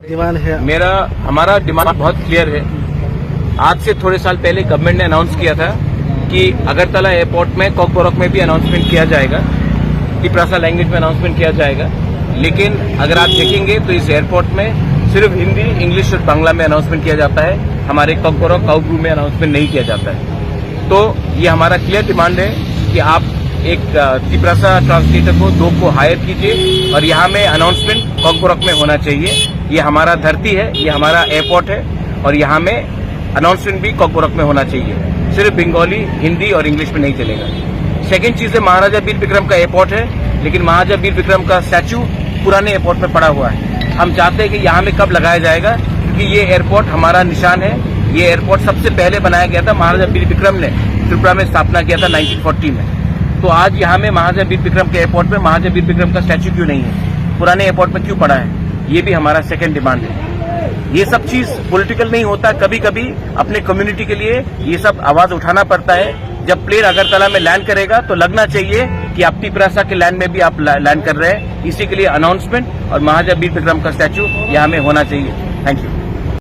Demand है? हमारा demand बहुत क्लियर है। आज से थोड़े साल पहले गवर्नमेंट ने अनाउंस किया था कि अगरतला एयरपोर्ट में कॉकबोरोक में भी अनाउंसमेंट किया जाएगा, तिपरासा लैंग्वेज में अनाउंसमेंट किया जाएगा। लेकिन अगर आप देखेंगे तो इस एयरपोर्ट में सिर्फ हिंदी, इंग्लिश और बांग्ला में अनाउंसमेंट किया जाता है। हमारे कॉकबोरोक काउब्रू में अनाउंसमेंट नहीं किया जाता है। तो ये हमारा क्लियर डिमांड है कि आप एक तिपरासा ट्रांसलेटर को 2 को हायर कीजिए और यहाँ में अनाउंसमेंट कॉकबोरोक में होना चाहिए। ये हमारा धरती है, ये हमारा एयरपोर्ट है और यहाँ में अनाउंसमेंट भी कॉकबोरोक में होना चाहिए। सिर्फ बंगाली, हिंदी और इंग्लिश में नहीं चलेगा। सेकेंड चीज है, महाराजा वीर विक्रम का एयरपोर्ट है, लेकिन महाराजा वीर विक्रम का स्टैचू पुराने एयरपोर्ट में पड़ा हुआ है। हम चाहते हैं कि यहाँ में कब लगाया जाएगा, क्योंकि ये एयरपोर्ट हमारा निशान है। ये एयरपोर्ट सबसे पहले बनाया गया था, महाराजा वीर विक्रम ने त्रिपुरा में स्थापना किया था 1940 में। तो आज यहाँ में महाराजा वीर विक्रम के एयरपोर्ट में महाराजा वीर विक्रम का स्टैचू क्यों नहीं है, पुराने एयरपोर्ट में क्यों पड़ा है? ये भी हमारा सेकेंड डिमांड है। ये सब चीज पॉलिटिकल नहीं होता, कभी कभी अपने कम्युनिटी के लिए ये सब आवाज उठाना पड़ता है। जब प्लेन अगरतला में लैंड करेगा तो लगना चाहिए कि आप तिपरासा के लैंड में भी आप लैंड कर रहे हैं। इसी के लिए अनाउंसमेंट और महाराजा वीर विक्रम का स्टैचू यहाँ में होना चाहिए। Thank you.